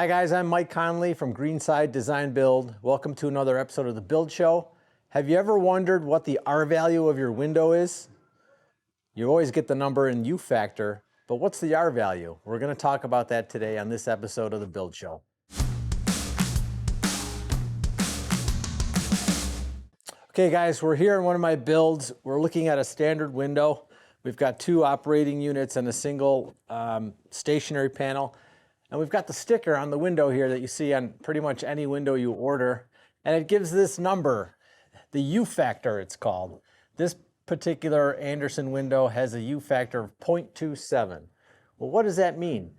Hi guys, I'm Mike Conley from Greenside Design Build. Welcome to another episode of the Build Show. Have you ever wondered what the R value of your window is? You always get the number in U factor, but what's the R value? We're going to talk about that today on this episode of the Build Show. Okay guys, we're here in one of my builds. We're looking at a standard window. We've got two operating units and a single stationary panel. And we've got the sticker on the window here that you see on pretty much any window you order. And it gives this number, the U factor it's called. This particular Anderson window has a U factor of 0.27. Well, what does that mean?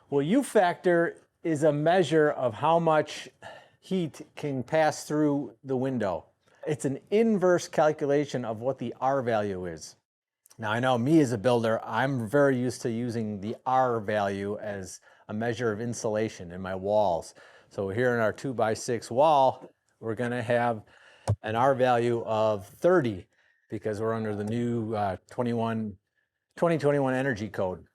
Well, U factor is a measure of how much heat can pass through the window. It's an inverse calculation of what the R value is. Now, I know me as a builder, I'm very used to using the R value as a measure of insulation in my walls. So here in our 2x6 wall, we're going to have an R value of 30 because we're under the new 2021 energy code.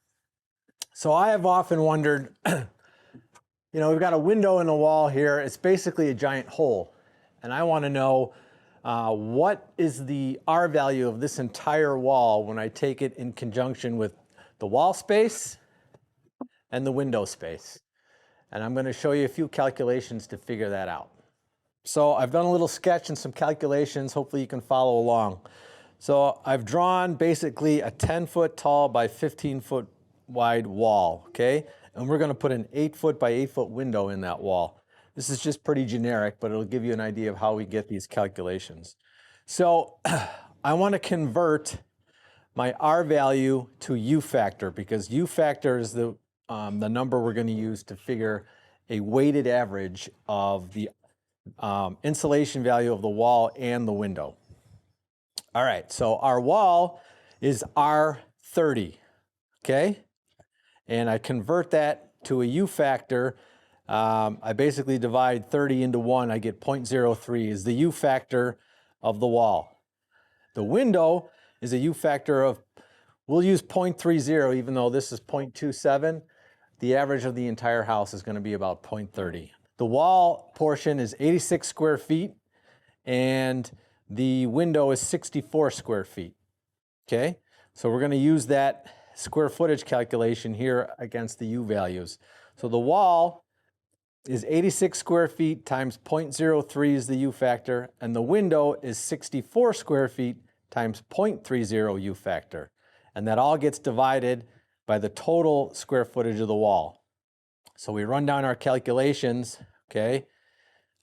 So I have often wondered, we've got a window in the wall here. It's basically a giant hole. And I want to know what is the R value of this entire wall when I take it in conjunction with the wall space and the window space. And I'm going to show you a few calculations to figure that out. So I've done a little sketch and some calculations. Hopefully you can follow along. So I've drawn basically a 10-foot tall by 15-foot wide wall, okay? And we're going to put an 8-foot by 8-foot window in that wall. This is just pretty generic, but it'll give you an idea of how we get these calculations. So I want to convert my R value to U factor because U factor is the number we're going to use to figure a weighted average of the insulation value of the wall and the window. All right, so our wall is R30, okay? And I convert that to a U factor. I basically divide 30 into 1. I get 0.03 is the U factor of the wall. The window is a U factor of, we'll use 0.30 even though this is 0.27. The average of the entire house is going to be about 0.30. The wall portion is 86 square feet and the window is 64 square feet. Okay, so we're going to use that square footage calculation here against the U values. So the wall is 86 square feet times 0.03 is the U factor, and the window is 64 square feet times 0.30 U factor. And that all gets divided by the total square footage of the wall. So we run down our calculations, okay,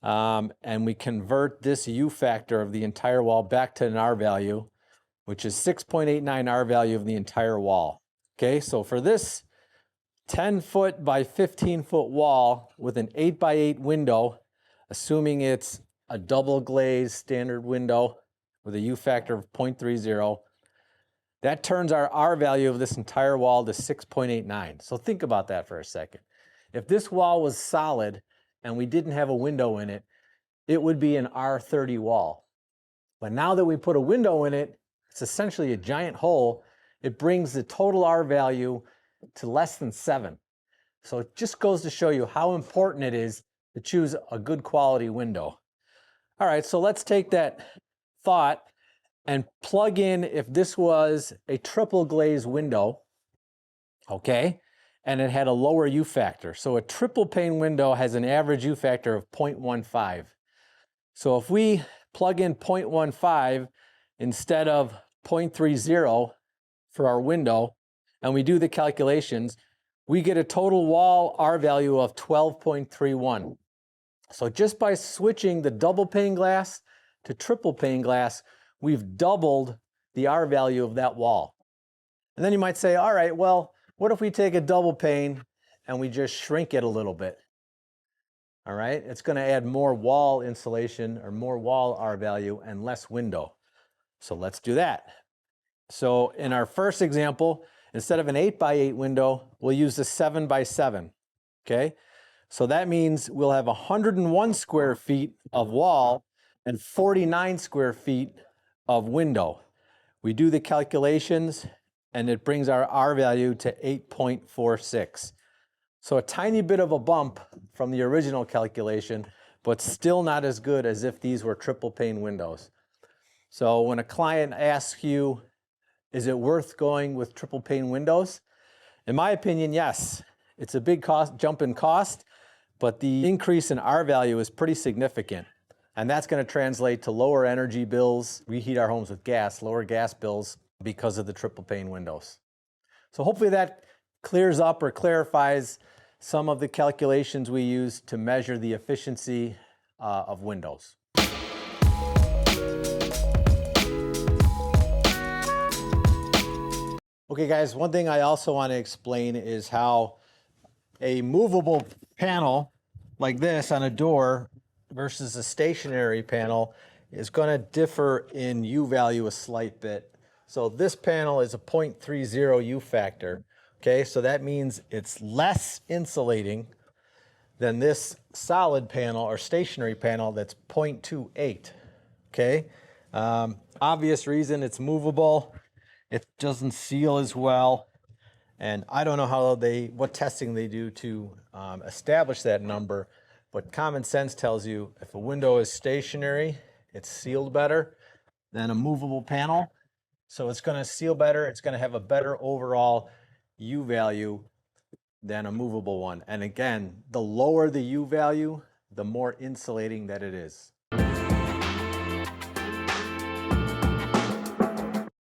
and we convert this U factor of the entire wall back to an R value, which is 6.89 R value of the entire wall. Okay, so for this 10-foot by 15-foot wall with an 8x8 window, assuming it's a double glazed standard window with a U factor of 0.30, that turns our R value of this entire wall to 6.89. So think about that for a second. If this wall was solid and we didn't have a window in it, it would be an R30 wall. But now that we put a window in it, it's essentially a giant hole. It brings the total R value to less than 7. So it just goes to show you how important it is to choose a good quality window. All right, so let's take that thought and plug in if this was a triple glazed window, okay, and it had a lower U factor. So a triple pane window has an average U factor of 0.15. So if we plug in 0.15 instead of 0.30 for our window, and we do the calculations, we get a total wall R value of 12.31. So just by switching the double pane glass to triple pane glass, we've doubled the R value of that wall. And then you might say, all right, well, what if we take a double pane and we just shrink it a little bit? All right, it's going to add more wall insulation or more wall R value and less window. So let's do that. So in our first example, instead of an 8x8 window, we'll use a 7x7, okay? So that means we'll have 101 square feet of wall and 49 square feet of window. We do the calculations and it brings our R value to 8.46. So a tiny bit of a bump from the original calculation, but still not as good as if these were triple pane windows. So when a client asks you, is it worth going with triple pane windows? In my opinion, yes. It's a big jump in cost, but the increase in R value is pretty significant. And that's going to translate to lower energy bills. We heat our homes with gas, lower gas bills because of the triple pane windows. So hopefully that clears up or clarifies some of the calculations we use to measure the efficiency of windows. Okay guys, one thing I also want to explain is how a movable panel like this on a door versus a stationary panel is going to differ in U value a slight bit. So this panel is a 0.30 U factor. Okay, so that means it's less insulating than this solid panel or stationary panel that's 0.28. Okay, obvious reason, it's movable. It doesn't seal as well. And I don't know what testing they do to establish that number, but common sense tells you if a window is stationary, it's sealed better than a movable panel. So it's going to seal better. It's going to have a better overall U value than a movable one. And again, the lower the U value, the more insulating that it is.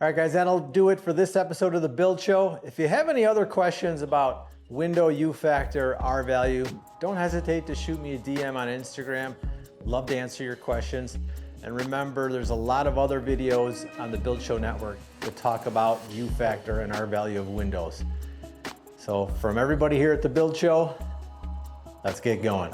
All right, guys, that'll do it for this episode of The Build Show. If you have any other questions about window U factor, R value, don't hesitate to shoot me a DM on Instagram. Love to answer your questions. And remember, there's a lot of other videos on the Build Show Network that talk about U factor and R value of windows. So from everybody here at the Build Show, let's get going.